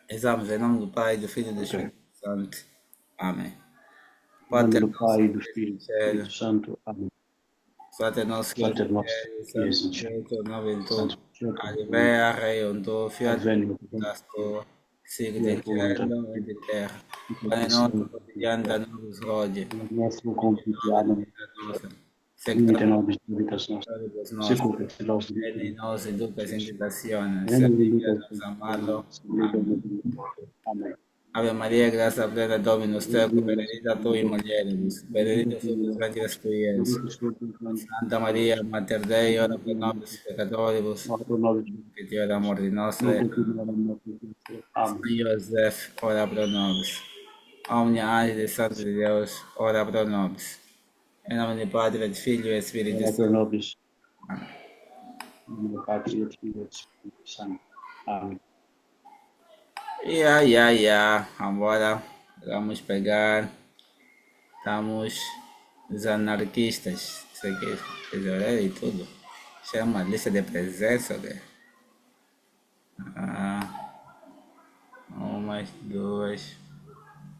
Exames em nome do Pai, do Filho e do Ok. Espírito Santo. Amém. Em nome Pater do nosso Pai, e do que és Filho no e do Espírito cielo, Santo. Amém. Pater nosso que és Pater no nosso, cielo, que és santo em céu, seja o teu nome em tu. santificato Advenia reium tuo, fiat adveniat voluntas tua, sicut in fiat voluntas cielo et tua, in terra. sic et Pane in nostrum cielo et in quotidianum da terra. nobis hodie, Et nostrum et nobis quotidianum debita nostra, secta dimite nobis debitas nostras, nobis nostra, sicut et nos et ne dimitte nos inducas in nobis. tentationem, Et sed nos libera inducas nos in a tentationem, malo. sed libera nos a malo. Amen. Ave Maria, gracia plena Dominus tecum, Gloria al benedicta tu in Señor, mulieribus, benedictus benedictus fructus ventris ventris tui, Iesus. benedictus fructus Santa ventris Maria, Mater Dei, Santa ora pro Maria, nobis peccatoribus, ora pro nobis et in hora mortis nunc nostrae. et in hora mortis nostrae. Amen. San Joseph, ora pro nobis. Omnia Angelis Santo de Deus, ora pro nobis. Em nome do Padre, et Filho e Espírito Ora pro Santo. nobis, in nomine del Patri et Filii et Spiritus Sancti. Amen. Agora vamos pegar. Estamos os anarquistas. Isso aqui, tesoureiro e tudo. Chama lista de presença, ok? Ah, uma, duas,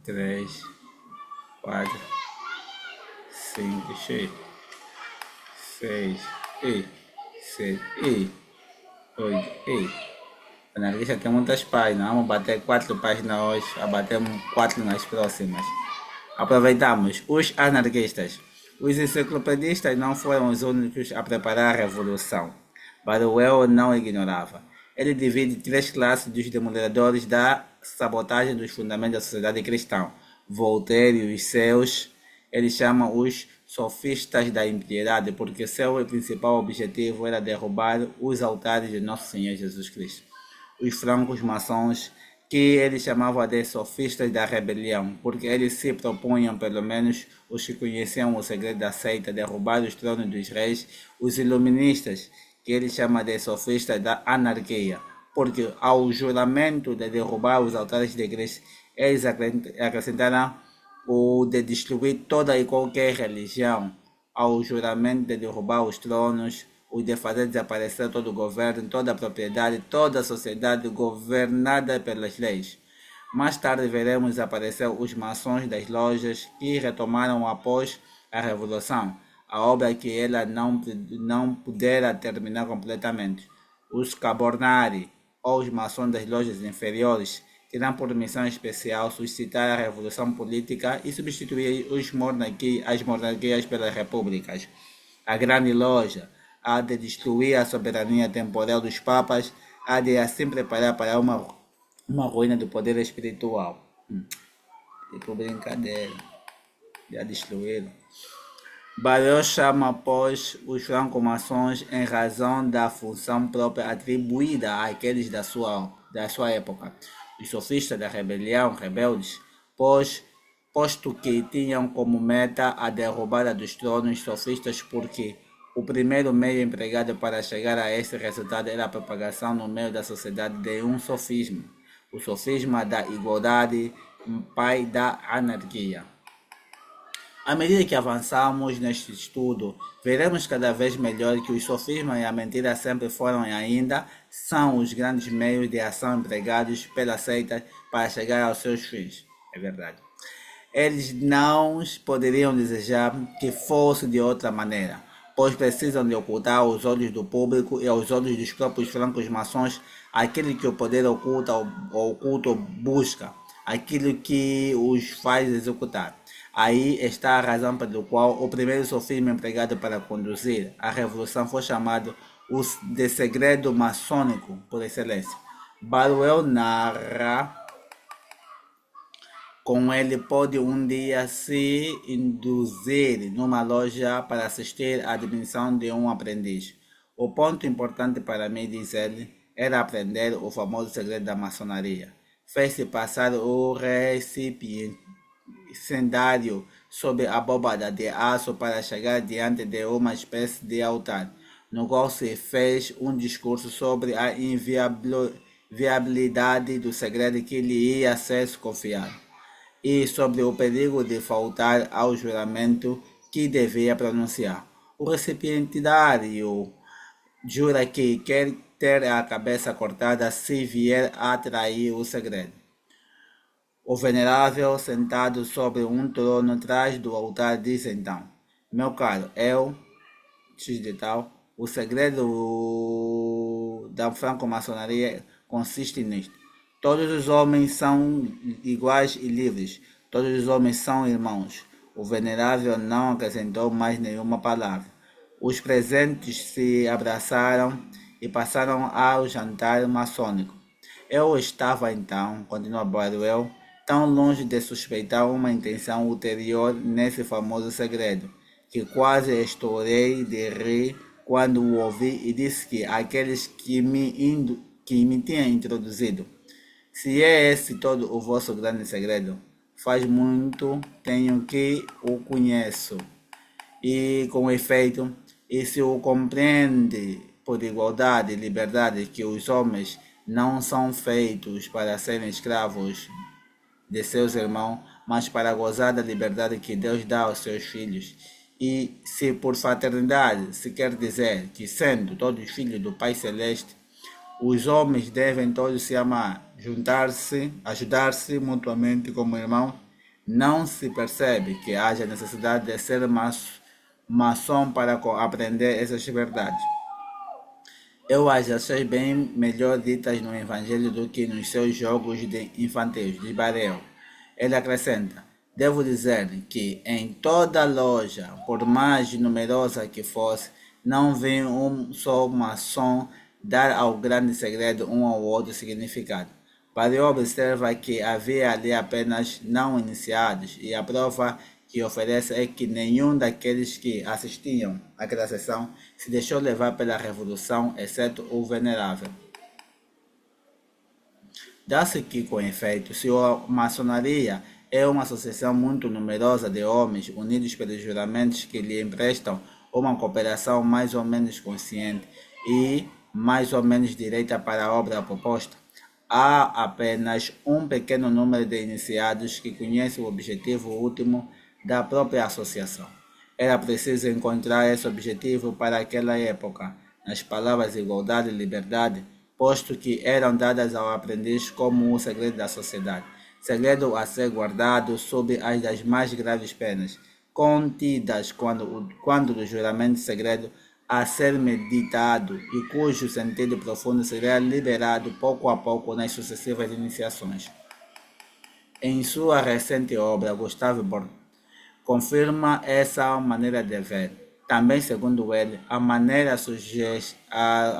três, quatro, cinco, seis, sete, oito. A anarquista tem muitas páginas. Vamos bater 4 páginas hoje. Abatemos 4 nas próximas. Aproveitamos. Os anarquistas. Os enciclopedistas não foram os únicos a preparar a revolução. Baruel não ignorava. Ele divide 3 classes dos demoledores da sabotagem dos fundamentos da sociedade cristã. Voltaire e os seus, ele chama os sofistas da impiedade, porque seu principal objetivo era derrubar os altares de Nosso Senhor Jesus Cristo. Os francos maçons, que ele chamava de sofistas da rebelião, porque eles se propunham, pelo menos os que conheciam o segredo da seita, derrubar os tronos dos reis. Os iluministas, que ele chama de sofistas da anarquia, porque ao juramento de derrubar os altares da igreja, eles acrescentaram o de destruir toda e qualquer religião, ao juramento de derrubar os tronos, o de fazer desaparecer todo o governo, toda a propriedade, toda a sociedade governada pelas leis. Mais tarde veremos aparecer os maçons das lojas que retomaram após a Revolução, a obra que ela não pudera terminar completamente. Os Cabornari, ou os maçons das lojas inferiores, terão por missão especial suscitar a revolução política e substituir as monarquias pelas repúblicas. A grande loja há de destruir a soberania temporal dos papas, há de assim preparar para uma ruína do poder espiritual. Tipo brincadeira, já destruíram. Barreau chama, pois, os franco-maçons em razão da função própria atribuída àqueles da sua época. Os sofistas da rebelião, rebeldes, posto que tinham como meta a derrubada dos tronos sofistas, porque o primeiro meio empregado para chegar a este resultado era a propagação no meio da sociedade de um sofisma, o sofisma da igualdade, pai da anarquia. À medida que avançamos neste estudo, veremos cada vez melhor que os sofismas e a mentira sempre foram e ainda são os grandes meios de ação empregados pela seita para chegar aos seus fins. É verdade. Eles não poderiam desejar que fosse de outra maneira, pois precisam de ocultar aos olhos do público e aos olhos dos próprios francos maçons aquilo que o poder oculto busca, aquilo que os faz executar. Aí está a razão pela qual o primeiro sofisma empregado para conduzir a revolução foi chamado de segredo maçônico por excelência. Baruel narra como ele pode um dia se induzir numa loja para assistir à admissão de um aprendiz. O ponto importante para mim, diz ele, era aprender o famoso segredo da maçonaria. Fez-se passar o recipiendário sob a bóveda de aço para chegar diante de uma espécie de altar, no qual se fez um discurso sobre a inviabilidade do segredo que lhe ia ser confiado e sobre o perigo de faltar ao juramento que devia pronunciar. O recipiendário jura que quer ter a cabeça cortada se vier a trair o segredo. O venerável, sentado sobre um trono atrás do altar, disse então: Meu caro, X de tal, o segredo da franco-maçonaria consiste nisto. Todos os homens são iguais e livres. Todos os homens são irmãos. O venerável não acrescentou mais nenhuma palavra. Os presentes se abraçaram e passaram ao jantar maçônico. Eu estava então, continuou Barwell, tão longe de suspeitar uma intenção ulterior nesse famoso segredo, que quase estourei de rir quando o ouvi e disse que aqueles que me tinham introduzido, se é esse todo o vosso grande segredo, faz muito tenho que o conheço. E com efeito, e se o compreende por igualdade e liberdade que os homens não são feitos para serem escravos de seus irmãos, mas para gozar da liberdade que Deus dá aos seus filhos. E se por fraternidade se quer dizer que, sendo todos filhos do Pai Celeste, os homens devem todos se amar, juntar-se, ajudar-se mutuamente como irmãos, não se percebe que haja necessidade de ser maçom para aprender essas verdades. Eu as achei bem melhor ditas no Evangelho do que nos seus jogos de infantis de Barel. Ele acrescenta: Devo dizer que em toda loja, por mais numerosa que fosse, não vi um só maçom dar ao grande segredo um ao outro significado. Barel observa que havia ali apenas não iniciados, e a prova que oferece é que nenhum daqueles que assistiam àquela sessão se deixou levar pela revolução, exceto o venerável. Dá-se que, com efeito, se a maçonaria é uma associação muito numerosa de homens unidos pelos juramentos que lhe emprestam uma cooperação mais ou menos consciente e mais ou menos direita para a obra proposta, há apenas um pequeno número de iniciados que conhece o objetivo último da própria associação. Era preciso encontrar esse objetivo para aquela época, nas palavras igualdade e liberdade, posto que eram dadas ao aprendiz como o segredo da sociedade, segredo a ser guardado sob as das mais graves penas, contidas quando do juramento segredo a ser meditado e cujo sentido profundo seria liberado pouco a pouco nas sucessivas iniciações. Em sua recente obra, Gustave Born confirma essa maneira de ver. Também, segundo ele, a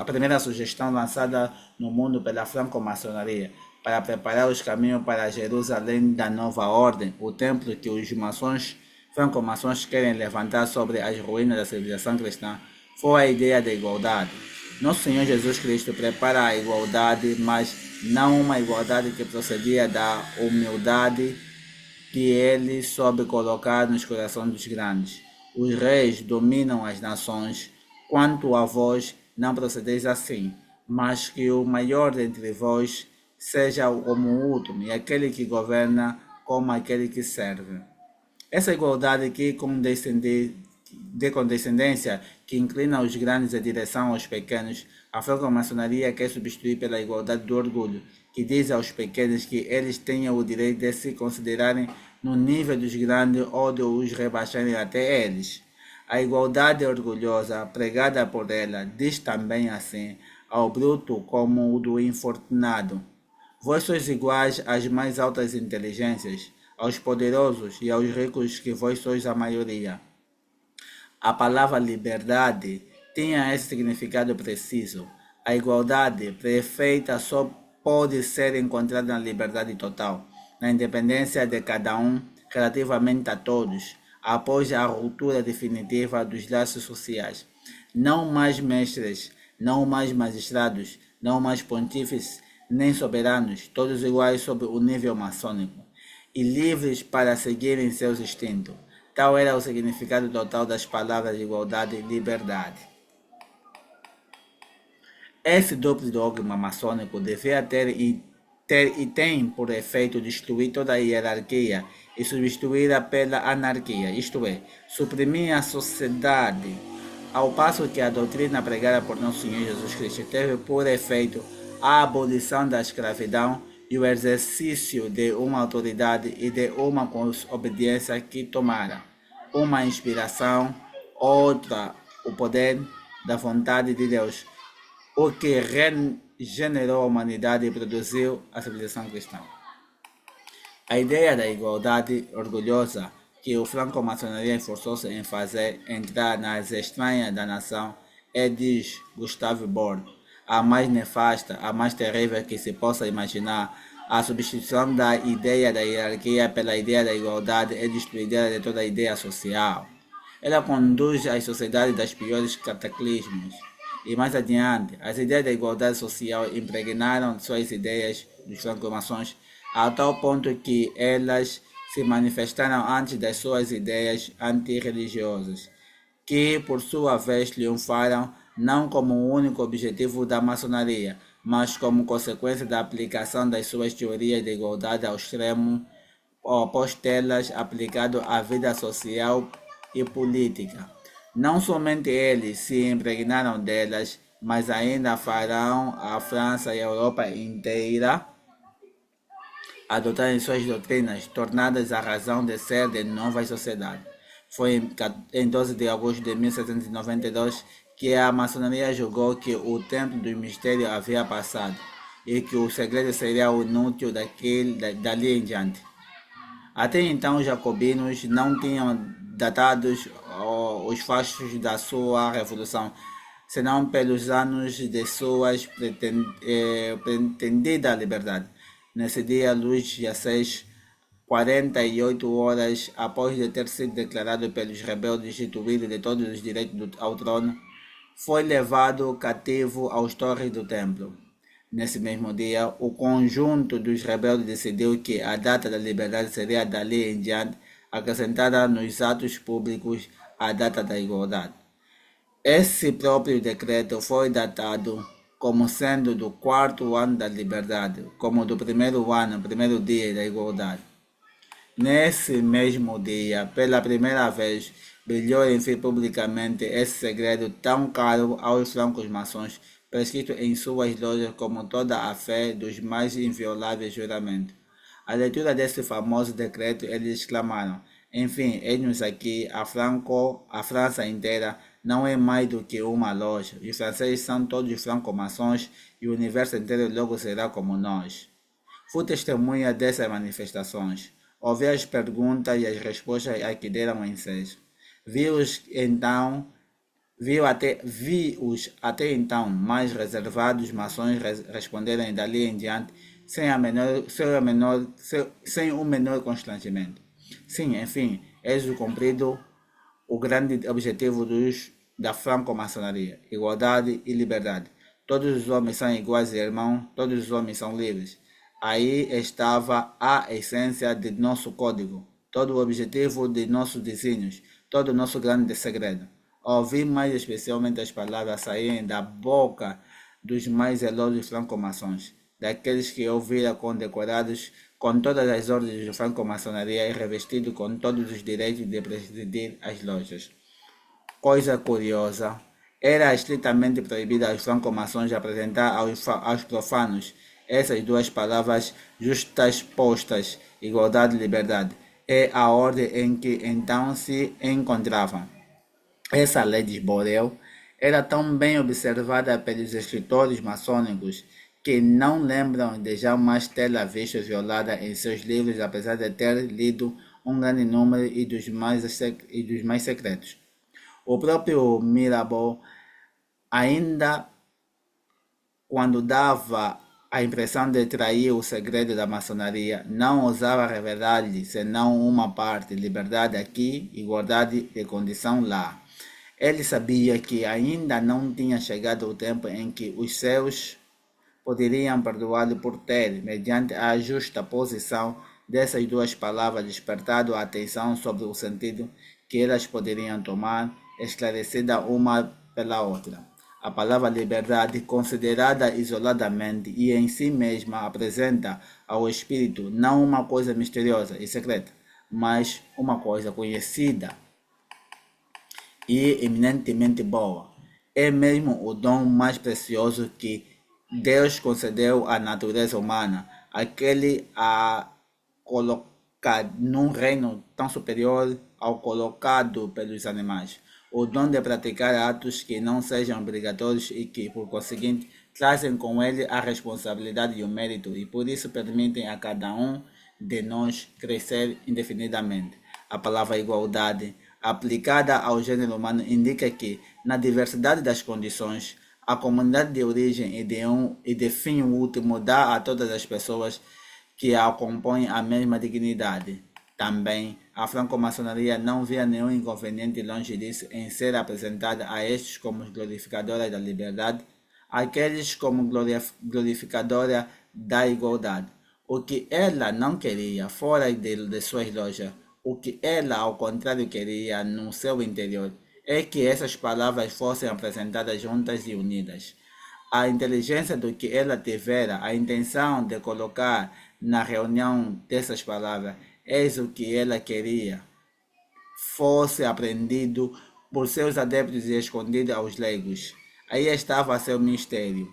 primeira sugestão lançada no mundo pela franco-maçonaria para preparar os caminhos para Jerusalém da nova ordem, o templo que os franco-maçons querem levantar sobre as ruínas da civilização cristã, foi a ideia da igualdade. Nosso Senhor Jesus Cristo prepara a igualdade, mas não uma igualdade que procedia da humildade que ele soube colocar nos corações dos grandes. Os reis dominam as nações, quanto a vós não procedeis assim, mas que o maior dentre vós seja como o último, e aquele que governa como aquele que serve. Essa igualdade de condescendência que inclina os grandes em direção aos pequenos, a franco-maçonaria quer substituir pela igualdade do orgulho, que diz aos pequenos que eles tenham o direito de se considerarem no nível dos grandes ou de os rebaixarem até eles. A igualdade orgulhosa, pregada por ela, diz também assim ao bruto como o do infortunado: Vós sois iguais às mais altas inteligências, aos poderosos e aos ricos, que vós sois a maioria. A palavra liberdade tinha esse significado preciso. A igualdade perfeita só pode ser encontrada na liberdade total, na independência de cada um relativamente a todos, após a ruptura definitiva dos laços sociais. Não mais mestres, não mais magistrados, não mais pontífices, nem soberanos, todos iguais sob o nível maçônico, e livres para seguirem seus instintos. Tal era o significado total das palavras igualdade e liberdade. Esse duplo dogma maçônico devia ter e tem por efeito destruir toda a hierarquia e substituí-la pela anarquia, isto é, suprimir a sociedade ao passo que a doutrina pregada por Nosso Senhor Jesus Cristo teve por efeito a abolição da escravidão e o exercício de uma autoridade e de uma obediência que tomara uma inspiração, outra o poder da vontade de Deus, o que regenerou a humanidade e produziu a civilização cristã. A ideia da igualdade orgulhosa que o franco-maçonaria esforçou-se em fazer entrar nas estranhas da nação é, diz Gustave Bord, a mais nefasta, a mais terrível que se possa imaginar. A substituição da ideia da hierarquia pela ideia da igualdade é destruidora de toda a ideia social. Ela conduz as sociedades das piores cataclismos. E mais adiante, as ideias da igualdade social impregnaram suas ideias dos franco-maçons a tal ponto que elas se manifestaram antes das suas ideias antirreligiosas, que por sua vez triunfaram não como o único objetivo da maçonaria, mas como consequência da aplicação das suas teorias de igualdade ao extremo oposto delas aplicado à vida social e política. Não somente eles se impregnaram delas, mas ainda farão a França e a Europa inteira adotarem suas doutrinas, tornadas a razão de ser de novas sociedades. Foi em 12 de agosto de 1792 que a maçonaria julgou que o tempo do mistério havia passado e que o segredo seria o inútil dali em diante. Até então, os jacobinos não tinham datados os fatos da sua revolução, senão pelos anos de suas pretendida liberdade. Nesse dia, Luís XVI, 48 horas após de ter sido declarado pelos rebeldes destituído de todos os direitos ao trono, foi levado cativo aos torres do templo. Nesse mesmo dia, o conjunto dos rebeldes decidiu que a data da liberdade seria dali em diante acrescentada nos atos públicos à data da igualdade. Esse próprio decreto foi datado como sendo do 4º ano da liberdade, como do primeiro dia da igualdade. Nesse mesmo dia, pela primeira vez, brilhou enfim publicamente esse segredo tão caro aos francos-maçons, prescrito em suas lojas como toda a fé dos mais invioláveis juramentos. À leitura desse famoso decreto, eles exclamaram: enfim, eis-nos aqui, a França inteira não é mais do que uma loja. Os franceses são todos franco-maçons e o universo inteiro logo será como nós. Fui testemunha dessas manifestações. Ouvi as perguntas e as respostas a que deram ensejo. Vi-os até então mais reservados maçons responderem dali em diante sem o menor constrangimento. Sim, enfim, eis cumprido o grande objetivo da franco-maçonaria: igualdade e liberdade. Todos os homens são iguais e irmãos, todos os homens são livres. Aí estava a essência de nosso código, todo o objetivo de nossos desígnios, todo o nosso grande segredo. Ouvi mais especialmente as palavras saírem da boca dos mais zelosos franco-maçons, daqueles que ouviram condecorados com todas as ordens de franco-maçonaria e revestidos com todos os direitos de presidir as lojas. Coisa curiosa, era estritamente proibido aos franco-maçons apresentar aos profanos essas duas palavras justapostas, igualdade e liberdade, é a ordem em que então se encontravam. Essa lei de Borel era tão bem observada pelos escritores maçônicos que não lembram de jamais tê-la visto violada em seus livros, apesar de ter lido um grande número e dos mais secretos. O próprio Mirabeau, ainda quando dava a impressão de trair o segredo da maçonaria, não ousava revelar-lhe senão uma parte: liberdade aqui, igualdade de condição lá. Ele sabia que ainda não tinha chegado o tempo em que os seus poderiam perdoá-lo por ter, mediante a justa posição dessas duas palavras, despertado a atenção sobre o sentido que elas poderiam tomar, esclarecida uma pela outra. A palavra liberdade, considerada isoladamente e em si mesma, apresenta ao espírito não uma coisa misteriosa e secreta, mas uma coisa conhecida. e eminentemente boa. É mesmo o dom mais precioso que Deus concedeu à natureza humana, aquele a colocar num reino tão superior ao colocado pelos animais. O dom de praticar atos que não sejam obrigatórios e que, por conseguinte, trazem com ele a responsabilidade e o mérito, e por isso permitem a cada um de nós crescer indefinidamente. A palavra igualdade, aplicada ao gênero humano, indica que, na diversidade das condições, a comunidade de origem e de fim último dá a todas as pessoas que a compõem a mesma dignidade. Também, a franco-maçonaria não via nenhum inconveniente longe disso em ser apresentada a estes como glorificadora da liberdade, aqueles como glorificadora da igualdade. O que ela não queria fora de suas lojas, o que ela ao contrário queria no seu interior, é que essas palavras fossem apresentadas juntas e unidas. A inteligência do que ela tivera, a intenção de colocar na reunião dessas palavras, eis o que ela queria, fosse aprendido por seus adeptos e escondido aos leigos. Aí estava seu mistério.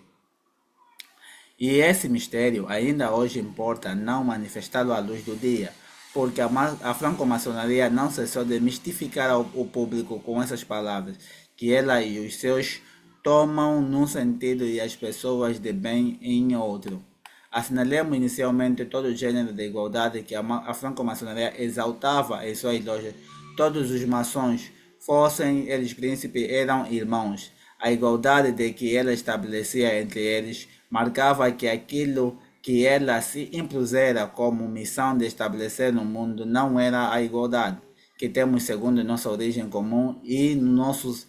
E esse mistério ainda hoje importa não manifestá-lo à luz do dia, porque a franco-maçonaria não cessou de mistificar o público com essas palavras, que ela e os seus tomam num sentido e as pessoas de bem em outro. Assinalemos inicialmente todo o gênero de igualdade que a franco-maçonaria exaltava em suas lojas. Todos os maçons, fossem eles príncipes, eram irmãos. A igualdade de que ela estabelecia entre eles marcava que aquilo que ela se impusera como missão de estabelecer no mundo não era a igualdade que temos segundo nossa origem comum e nosso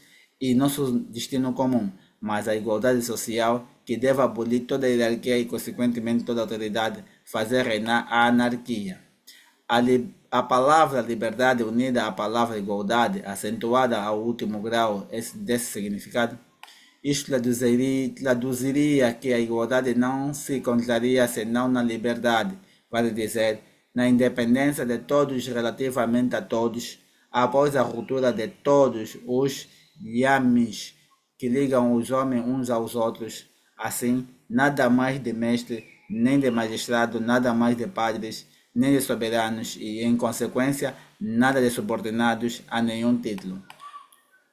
destino comum, mas a igualdade social que deve abolir toda hierarquia e, consequentemente, toda autoridade, fazer reinar a anarquia. A palavra liberdade unida à palavra igualdade, acentuada ao último grau desse significado, isto traduziria que a igualdade não se encontraria senão na liberdade, vale dizer, na independência de todos relativamente a todos, após a ruptura de todos os liames que ligam os homens uns aos outros. Assim, nada mais de mestre, nem de magistrado, nada mais de padres, nem de soberanos e, em consequência, nada de subordinados a nenhum título.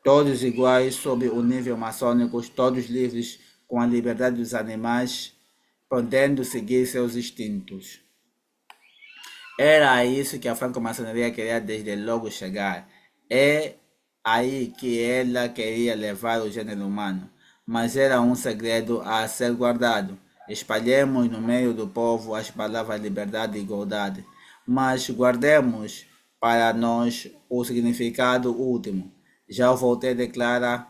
Todos iguais sob o nível maçônico, todos livres com a liberdade dos animais, podendo seguir seus instintos. Era a isso que a franco-maçonaria queria desde logo chegar. É aí que ela queria levar o gênero humano, mas era um segredo a ser guardado. Espalhemos no meio do povo as palavras liberdade e igualdade, mas guardemos para nós o significado último. Já o Voltaire declara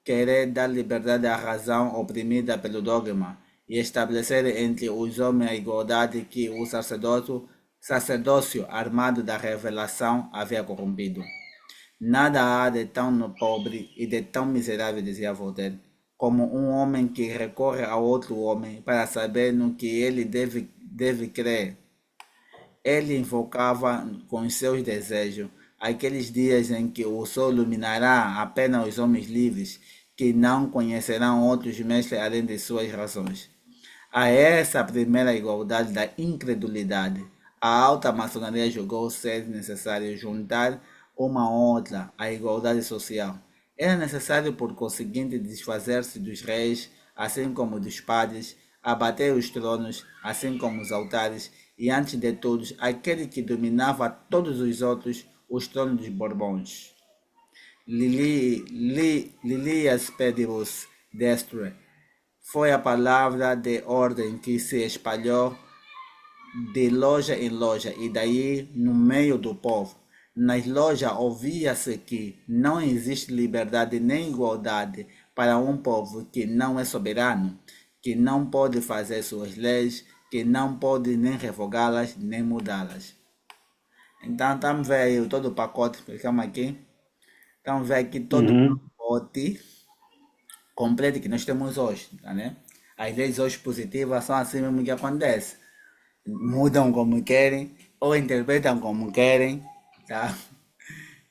querer dar liberdade à razão oprimida pelo dogma e estabelecer entre os homens a igualdade que o sacerdócio armado da revelação havia corrompido. Nada há de tão pobre e de tão miserável, dizia Voltaire, como um homem que recorre a outro homem para saber no que ele deve crer. Ele invocava com seus desejos aqueles dias em que o sol iluminará apenas os homens livres, que não conhecerão outros mestres além de suas razões. A essa primeira igualdade da incredulidade, a alta maçonaria julgou ser necessário juntar uma outra, a igualdade social. Era necessário, por conseguinte, desfazer-se dos reis, assim como dos padres, abater os tronos, assim como os altares, e antes de todos, aquele que dominava todos os outros, os tronos dos Borbões. Lilias pedibus destre foi a palavra de ordem que se espalhou de loja em loja e daí no meio do povo. Nas lojas ouvia-se que não existe liberdade nem igualdade para um povo que não é soberano, que não pode fazer suas leis, que não pode nem revogá-las nem mudá-las. Então, estamos vendo todo o pacote, ficamos aqui. Estamos vendo aqui todo o pacote completo que nós temos hoje, tá, né? As leis hoje positivas são assim mesmo que acontece. Mudam como querem ou interpretam como querem, tá?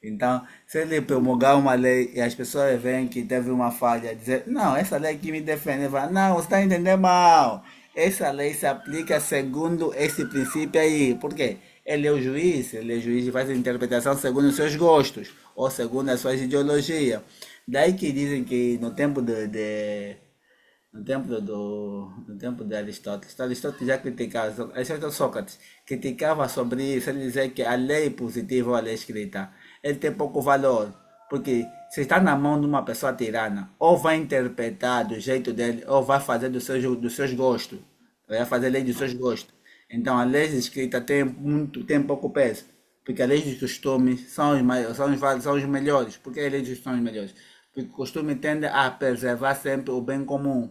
Então, se ele promulgar uma lei e as pessoas veem que teve uma falha, dizer, não, essa lei que me defende, vai, não, você está entendendo mal. Essa lei se aplica segundo esse princípio aí. Por quê? Ele é o juiz e faz a interpretação segundo os seus gostos ou segundo as suas ideologias. Daí que dizem que no tempo no tempo de Aristóteles, Aristóteles já criticava, Aristóteles Sócrates criticava sobre isso, ele dizia que a lei positiva ou a lei escrita, ele tem pouco valor, porque se está na mão de uma pessoa tirana, ou vai interpretar do jeito dele, ou vai fazer dos seus gostos, vai fazer lei dos seus gostos. Então a lei escrita tem pouco peso, porque as leis de costume são são os melhores. Por que as leis de costume são os melhores? Porque o costume tende a preservar sempre o bem comum,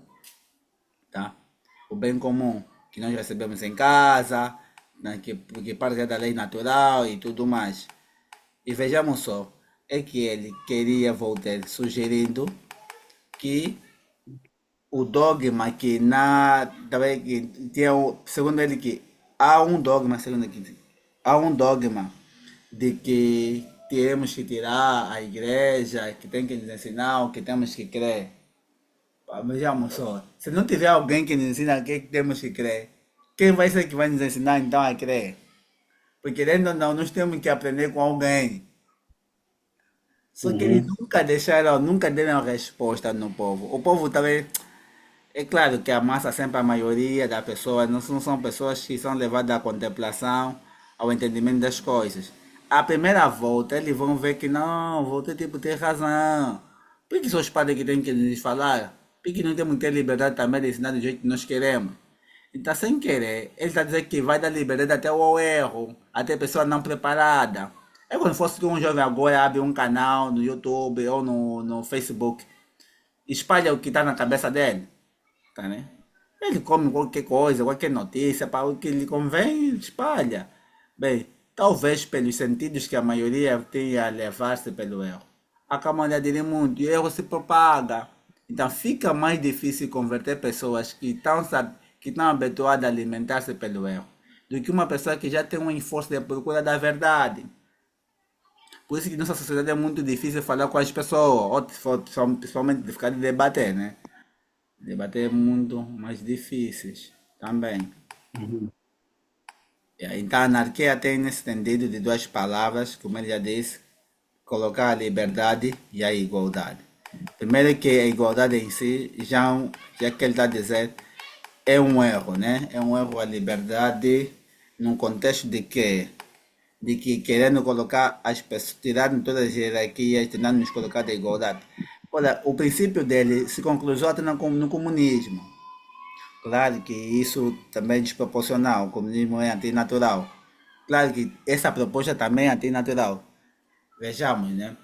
tá? O bem comum que nós recebemos em casa, né, que parte da lei natural e tudo mais. E vejamos só, é que ele queria Voltaire sugerindo que o dogma que também que segundo ele que há um dogma, segundo ele, há um dogma de que temos que tirar a igreja, que tem que nos ensinar o que temos que crer. Pá, vejamos só, se não tiver alguém que nos ensina o que temos que crer, quem vai ser que vai nos ensinar então a crer? Porque querendo ou não, nós temos que aprender com alguém. Só que eles Uhum. nunca deram resposta no povo. O povo também, é claro que a massa, sempre a maioria das pessoas, não são pessoas que são levadas à contemplação, ao entendimento das coisas. A primeira volta, eles vão ver que não, volta tipo ter razão. Por que são os padres que têm que nos falar? Por que não temos que ter liberdade também de ensinar do jeito que nós queremos? Então, sem querer, ele está dizendo que vai dar liberdade até o erro, até a pessoa não preparada. É como se fosse que um jovem agora abre um canal no YouTube ou no Facebook, espalha o que está na cabeça dele, tá, né? Ele come qualquer coisa, qualquer notícia, para o que lhe convém, espalha. Bem, talvez pelos sentidos que a maioria tem a levar-se pelo erro. Acabam de aderir muito e o erro se propaga. Então fica mais difícil converter pessoas que estão habituadas a alimentar-se pelo erro, do que uma pessoa que já tem um esforço de procura da verdade. Por isso que nossa sociedade é muito difícil falar com as pessoas, ou principalmente de ficar de debater, né? Debater é muito mais difíceis também. Uhum. Então, a anarquia tem nesse sentido de duas palavras, como ele já disse, colocar a liberdade e a igualdade. Primeiro que a igualdade em si, já que ele está a dizer, é um erro, né? É um erro a liberdade num contexto de que querendo colocar as pessoas, tirando todas as hierarquias, tentando nos colocar da igualdade. Olha, o princípio dele se concluiu até no comunismo. Claro que isso também é desproporcional, o comunismo é antinatural. Claro que essa proposta também é antinatural. Vejamos, né?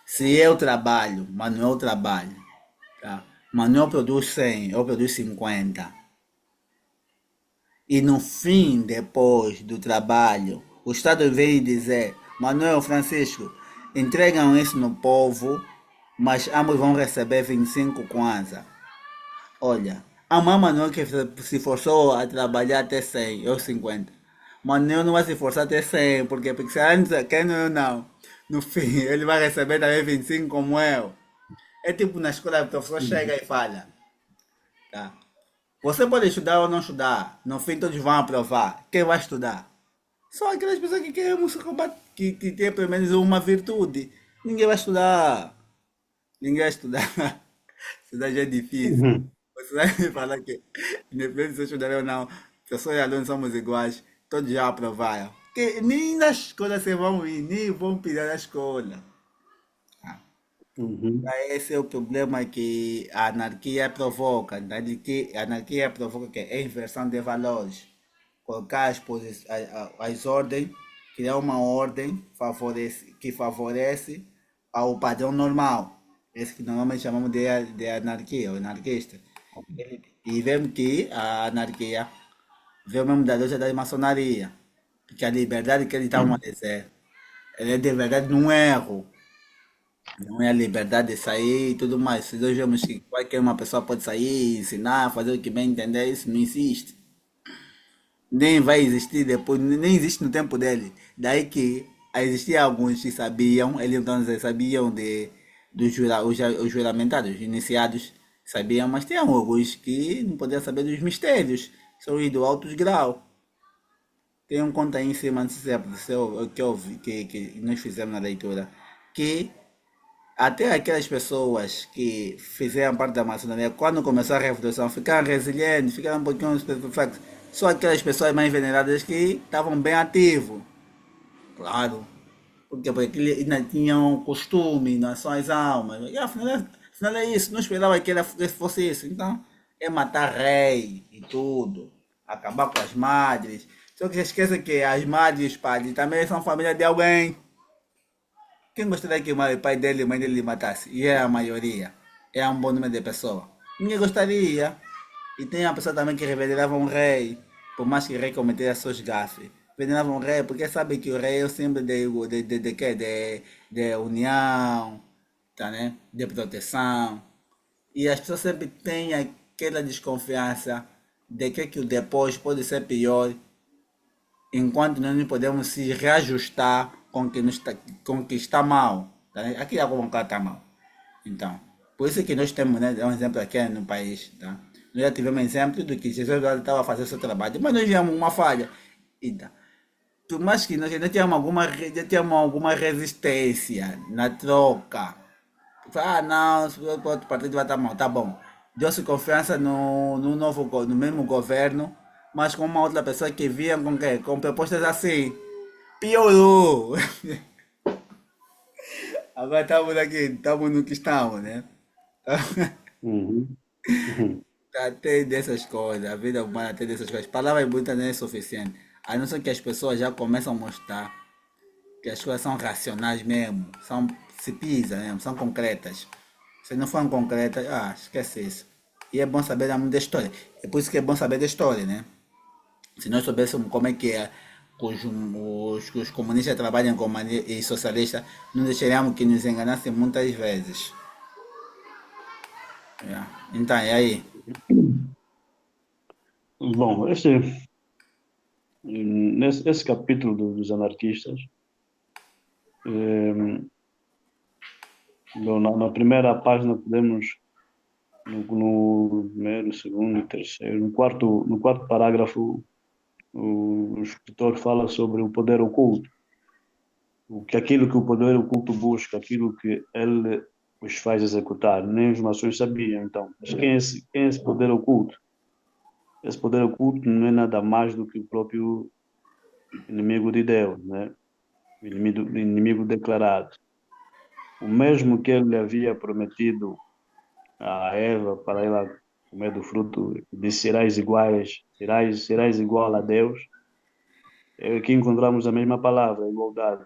Se eu trabalho, Manuel trabalha, tá? Manuel produz 100, eu produzo 50. E no fim, depois do trabalho, o Estado vem dizer, Manuel Francisco, entregam isso no povo, mas ambos vão receber 25 kwanza. Olha, há uma Manuel que se forçou a trabalhar até 100 ou 50. Manuel não vai se forçar até 100, porque se antes, querendo ou não, no fim, ele vai receber também 25 como eu. É tipo na escola, o professor chega Uhum. e fala, tá? Você pode estudar ou não estudar, no fim todos vão aprovar. Quem vai estudar? Só aquelas pessoas que querem se combater, que tem pelo menos uma virtude. Ninguém vai estudar. Ninguém vai estudar. Estudar já é difícil. Uhum. Você vai me falar que, independente se eu estudar ou não, pessoas e alunos somos iguais, todos já aprovaram. Que nem na escola vocês vão ir, nem vão pisar na escola. Uhum. Esse é o problema que a anarquia provoca. A anarquia provoca que é a inversão de valores. Colocar as ordens, criar uma ordem que favorece ao padrão normal. Esse que normalmente chamamos de anarquia, o anarquista. E vemos que a anarquia veio mesmo da loja da maçonaria. Porque a liberdade que eles estavam a dizer, ela é de verdade num erro. Não é a liberdade de sair e tudo mais. Se nós vemos que qualquer uma pessoa pode sair, ensinar, fazer o que bem entender, isso não existe. Nem vai existir depois, nem existe no tempo dele. Daí que existiam alguns que sabiam, eles então sabiam os juramentados, os iniciados sabiam, mas tem alguns que não podiam saber dos mistérios, são os do altos grau. Tem um conto aí em cima, não sei se é o que eu vi, que nós fizemos na leitura, que até aquelas pessoas que fizeram parte da maçonaria, quando começou a revolução, ficaram resilientes, ficaram um pouquinho estupefactos. Só aquelas pessoas mais veneradas que estavam bem ativos, claro. Porque ainda tinham costume, não são as almas. E afinal é isso, não esperava que fosse isso. Então, é matar rei e tudo, acabar com as madres. Só que esqueça que as madres e os padres também são família de alguém. Quem gostaria que o pai dele e a mãe dele matasse? E é a maioria. É um bom número de pessoas. Ninguém gostaria. E tem a pessoa também que revenerava um rei, por mais que o rei cometesse seus gafes. Venerava um rei porque sabe que o rei é o símbolo de quê? De união, tá, né? De proteção. E as pessoas sempre têm aquela desconfiança de que o depois pode ser pior enquanto nós não podemos se reajustar com o que, com o que está mal. Tá? Aqui é como o cara está mal. Então, por isso que nós temos, né, um exemplo aqui no país. Tá? Nós já tivemos exemplo do que Jesus estava fazendo o seu trabalho, mas nós vimos uma falha. Então, por mais que nós ainda tínhamos alguma resistência na troca. Ah, não, se o outro partido vai estar mal, tá bom. Deu-se confiança no no mesmo governo, mas com uma outra pessoa que vinha com quê? Com propostas assim. Piorou! Agora estamos aqui, estamos no que estamos, né? Uhum. Uhum. Tem dessas coisas, a vida humana tem dessas coisas. Palavras bonitas não é suficiente. A não ser que as pessoas já começam a mostrar que as coisas são racionais mesmo, são, se pisa mesmo, são concretas. Se não forem concretas, esquece isso. E é bom saber da história. É por isso que é bom saber da história, né? Se nós soubéssemos como é que é que os comunistas trabalham com e socialistas, não deixaríamos que nos enganassem muitas vezes. Yeah. Então, e aí? Bom, esse capítulo dos anarquistas, eh, na primeira página podemos, no primeiro, segundo e terceiro, no quarto parágrafo, o escritor fala sobre o poder oculto, aquilo que o poder oculto busca, aquilo que ele os faz executar, nem os maçons sabiam, então. Mas quem é esse poder oculto? Esse poder oculto não é nada mais do que o próprio inimigo de Deus, né? O inimigo declarado. O mesmo que ele havia prometido a Eva para ela comer do fruto, disse serás igual a Deus. Aqui encontramos a mesma palavra, igualdade.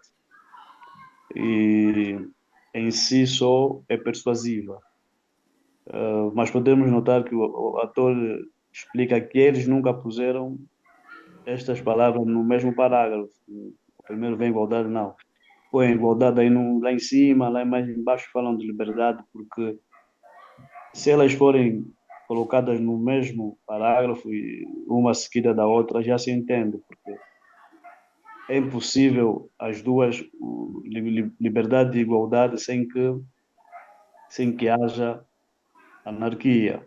E em si só é persuasiva. Mas podemos notar que o autor explica que eles nunca puseram estas palavras no mesmo parágrafo. O primeiro vem igualdade, não. Põe igualdade aí lá em cima, lá mais embaixo falam de liberdade, porque se elas forem colocadas no mesmo parágrafo e uma seguida da outra, já se entende, porque é impossível as duas, liberdade e igualdade, sem que haja anarquia.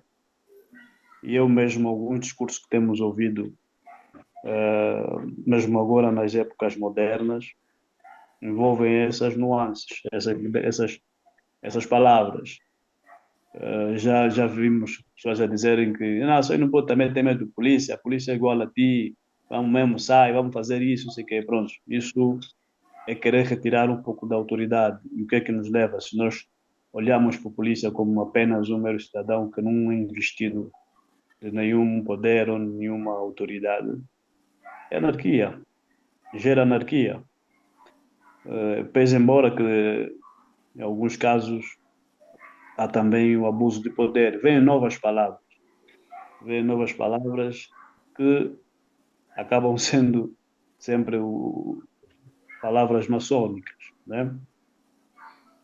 E eu mesmo, alguns discursos que temos ouvido, mesmo agora nas épocas modernas, envolvem essas nuances, essas palavras. Já vimos pessoas a dizerem que não, você não pode também ter medo de polícia, a polícia é igual a ti, vamos mesmo, sai, vamos fazer isso, não sei o quê. Pronto, isso é querer retirar um pouco da autoridade. E o que é que nos leva? Se nós olhamos para a polícia como apenas um mero cidadão que não é investido de nenhum poder ou nenhuma autoridade, é anarquia, gera anarquia. Pese embora que em alguns casos há também o abuso de poder, vêm novas palavras que acabam sendo sempre palavras maçônicas, né?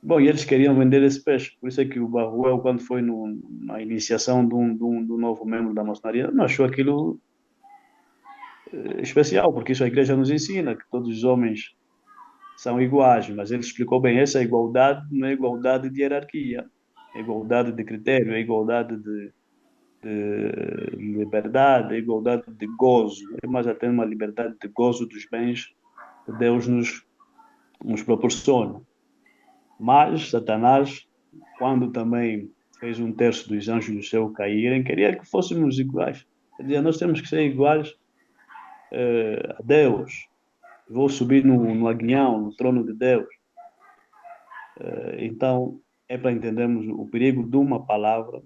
Bom, e eles queriam vender esse peixe, por isso é que o Barruel, quando foi na iniciação de um novo membro da maçonaria, não achou aquilo especial, porque isso a igreja nos ensina, que todos os homens são iguais, mas ele explicou bem, essa igualdade não é igualdade de hierarquia, é igualdade de critério, é igualdade de liberdade, é igualdade de gozo, é mais até uma liberdade de gozo dos bens que Deus nos proporciona. Mas Satanás, quando também fez um terço dos anjos do céu caírem, queria que fôssemos iguais. Ele dizia, nós temos que ser iguais a Deus. Vou subir no aguilhão, no trono de Deus. Então, é para entendermos o perigo de uma palavra,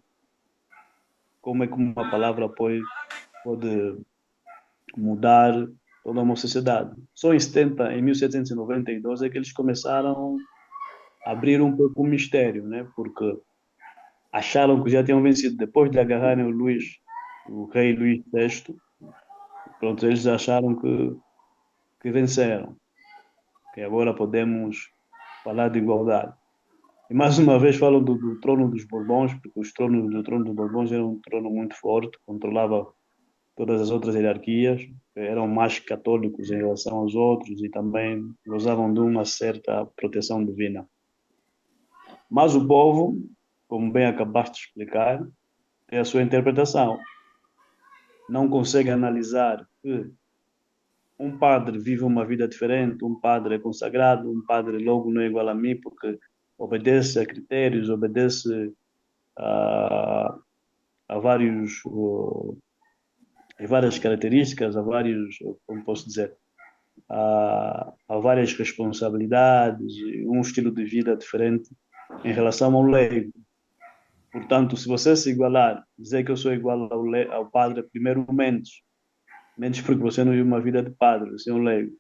como é que uma palavra pode mudar toda uma sociedade. Só em 1792, é que eles começaram a abrir um pouco o mistério, né? Porque acharam que já tinham vencido. Depois de agarrarem o rei Luís VI, pronto, eles acharam que venceram, que agora podemos falar de igualdade. E mais uma vez falam do trono dos Borbões, porque do trono dos Borbões era um trono muito forte, controlava todas as outras hierarquias, eram mais católicos em relação aos outros e também gozavam de uma certa proteção divina. Mas o povo, como bem acabaste de explicar, tem a sua interpretação. Não consegue analisar que um padre vive uma vida diferente, um padre é consagrado, um padre logo não é igual a mim, porque obedece a critérios, obedece a, a várias características, a vários, como posso dizer, a várias responsabilidades, um estilo de vida diferente em relação ao leigo. Portanto, se você se igualar, dizer que eu sou igual ao padre, primeiro menos porque você não vive uma vida de padre, você é um leigo.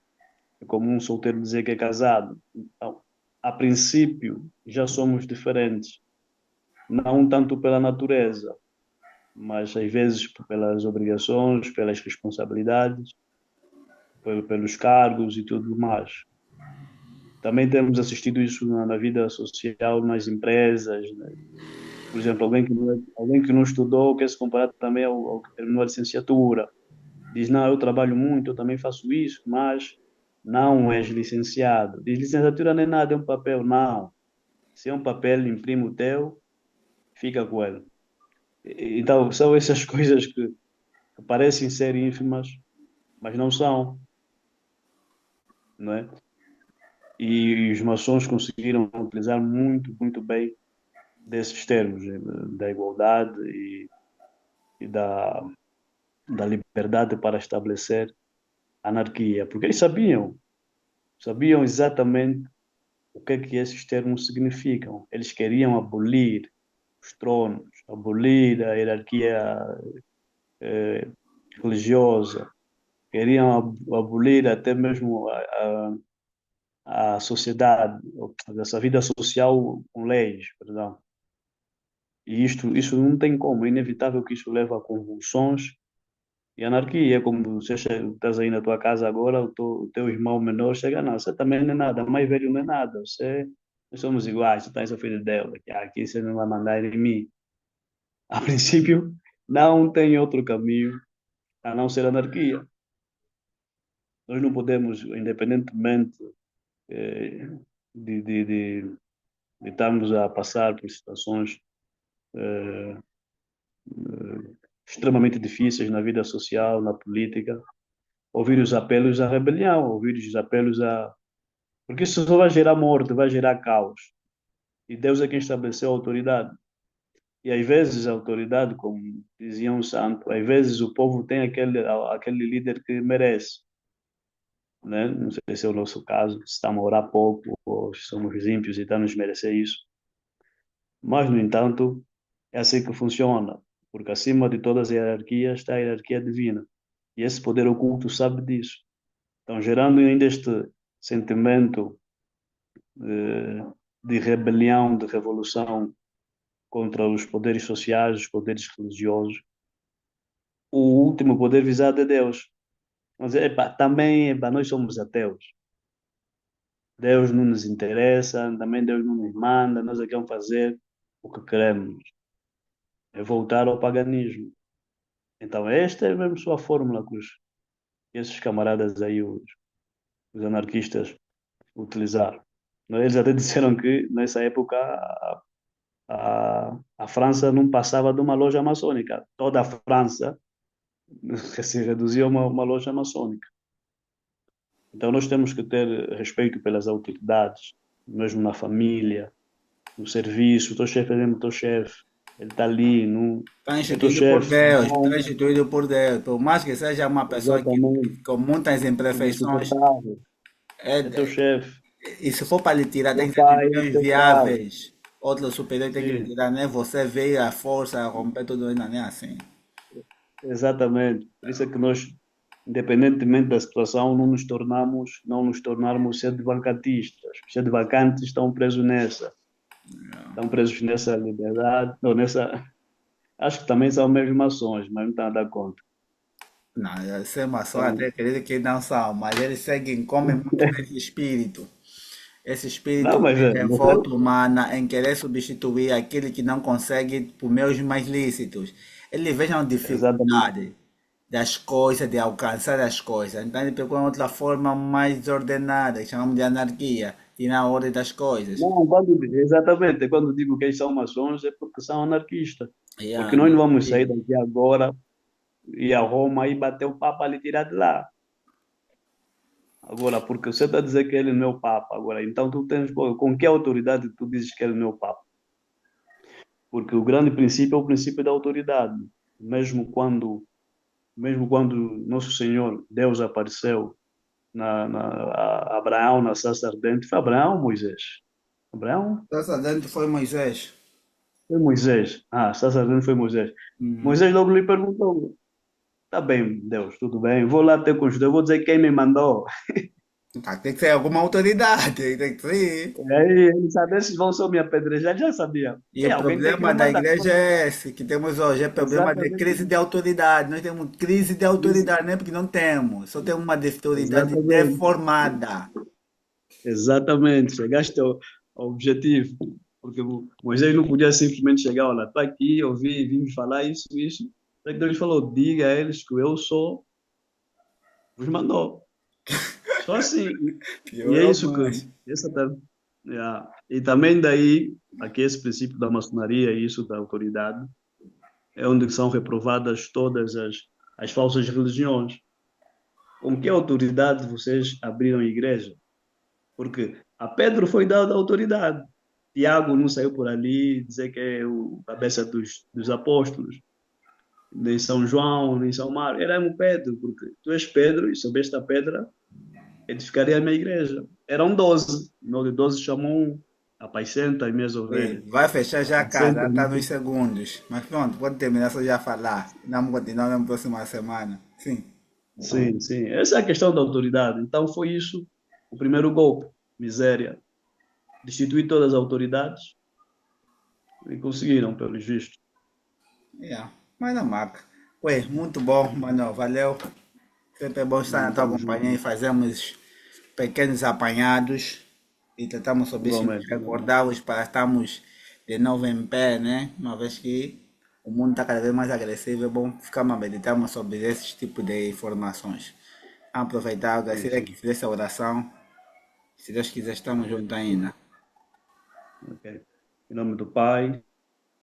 É como um solteiro dizer que é casado. Então, a princípio, já somos diferentes. Não tanto pela natureza, mas às vezes pelas obrigações, pelas responsabilidades, pelos cargos e tudo mais. Também temos assistido isso na vida social, nas empresas, né? Por exemplo, alguém que não estudou quer se comparar também ao que terminou a licenciatura. Diz, não, eu trabalho muito, eu também faço isso, mas não és licenciado. Diz, licenciatura não é nada, é um papel. Não. Se é um papel, imprime o teu, fica com ele. Então, são essas coisas que parecem ser ínfimas, mas não são, não é? E os maçons conseguiram utilizar muito, muito bem desses termos, da igualdade e da liberdade para estabelecer anarquia, porque eles sabiam exatamente o que é que esses termos significam. Eles queriam abolir os tronos, abolir a hierarquia religiosa, queriam abolir até mesmo a sociedade, essa vida social com leis, perdão. E isso não tem como, é inevitável que isso leve a convulsões e anarquia. Como você estás aí na tua casa agora, o teu irmão menor chega, não, você também não é nada, mais velho não é nada, nós somos iguais, você está em seu filho de Deus, aqui você não vai mandar em mim. A princípio, não tem outro caminho a não ser anarquia. Nós não podemos, independentemente eh, de estarmos a passar por situações eh, extremamente difíceis na vida social, na política, ouvir os apelos à rebelião, ouvir os apelos a. Porque isso só vai gerar morte, vai gerar caos. E Deus é quem estabeleceu a autoridade. E às vezes a autoridade, como dizia um santo, às vezes o povo tem aquele líder que merece. Né? Não sei se é o nosso caso, se estamos a orar pouco ou se somos ímpios e estamos a merecer isso. Mas, no entanto, é assim que funciona, porque acima de todas as hierarquias está a hierarquia divina. E esse poder oculto sabe disso. Então, gerando ainda este sentimento de rebelião, de revolução contra os poderes sociais, os poderes religiosos, o último poder visado é Deus. Mas epa, também epa, nós somos ateus. Deus não nos interessa, também Deus não nos manda, nós é que vamos fazer o que queremos, é voltar ao paganismo. Então, esta é mesmo só a fórmula que esses camaradas aí, os anarquistas, utilizar. Eles até disseram que nessa época a França não passava de uma loja maçônica. Toda a França se reduzia a uma loja maçônica. Então nós temos que ter respeito pelas autoridades, mesmo na família, no serviço. O teu chefe é o teu chefe, ele está ali, não Está é teu instituído por chefe, Deus, está não, instituído por Deus. Por mais que seja uma pessoa que, exatamente, com muitas imperfeições, insuportável, é teu é, chefe, e se for para lhe tirar, tem teu que ser de pai é meios teu pai, viáveis. Outro superior tem que lhe sim, tirar, né? Você veio à força, a romper tudo, ainda nem assim. exatamente. Por isso é que nós, independentemente da situação, não nos tornarmos sedevacantistas. Os sedevacantes estão presos nessa liberdade, não, nessa, acho que também são mesmo maçons, mas não estão a dar conta. Não, ser maçom Então, até acredito que não são, mas eles seguem, comem muito desse espírito. Esse não, espírito mas de é, revolta humana em querer substituir aquele que não consegue por meios mais lícitos. Eles vejam a exatamente. dificuldade das coisas, de alcançar as coisas. Então eles procuram outra forma mais desordenada, que chamamos de anarquia, tirar a ordem das coisas. Não, exatamente, quando digo que eles são maçons é porque são anarquistas. E a Porque nós não vamos sair anarquia. daqui agora e a Roma e bater o Papa ali tirar de lá. Agora, porque você está a dizer que ele não é o Papa, agora, então tu tens, pô, com que autoridade tu dizes que ele não é o Papa? Porque o grande princípio é o princípio da autoridade. Mesmo quando, mesmo quando Nosso Senhor, Deus apareceu a Abraão na sarça ardente, foi Abraão ou Moisés? Abraão? Essa dentro foi Moisés. Foi Moisés. Ah, sarça ardente foi Moisés. Uhum. Moisés logo lhe perguntou, tá bem, Deus, tudo bem, vou lá ter com os judeus, vou dizer quem me mandou. Ah, tem que ser alguma autoridade, tem que ser. E aí ele sabe, esses vão só me apedrejar, já sabia. E É, o alguém tem que me problema da mandar. igreja é esse que temos hoje, é problema de Exatamente crise de isso. autoridade. Nós temos crise de Isso, autoridade, não é porque não temos, só temos uma autoridade exatamente. deformada. Exatamente. Chegaste ao objetivo. Porque Moisés não podia simplesmente chegar, olha, estou aqui, ouvi, vim me falar isso, isso. Aí Deus falou, diga a eles que eu sou, vos mandou. Só assim. E é Piorou isso que. mais. Essa tá, yeah. E também daí, aqui esse princípio da maçonaria e isso da autoridade, é onde são reprovadas todas as falsas religiões. Com que autoridade vocês abriram a igreja? Porque a Pedro foi dada autoridade. Tiago não saiu por ali dizer que é o cabeça dos apóstolos, nem São João, nem São Marcos. Era o Pedro, porque tu és Pedro e sobre esta pedra edificaria a minha igreja. Eram 12, não de 12 chamou um, apacenta as minhas Oi, ovelhas. vai fechar já a Apacenta, casa, está nos segundos. Mas pronto, pode terminar só já falar. Vamos continuar na próxima semana. Sim. sim, sim. Essa é a questão da autoridade. Então foi isso o primeiro golpe, miséria. Destituir todas as autoridades e conseguiram, pelo visto. Yeah. Mas não marca. Ué, muito bom, mano. Valeu. Sempre é bom estar na tua Tamo junto. companhia e fazermos pequenos apanhados e tratamos sobre isso, nos Igualmente, igualmente. recordarmos para estarmos de novo em pé, né? Uma vez que o mundo está cada vez mais agressivo, é bom ficar a meditarmos sobre esses tipos de informações. Aproveitar, Sim, agradecer aqui, sim. fizer essa oração. Se Deus quiser, estamos juntos ainda. Ok. Em nome do Pai,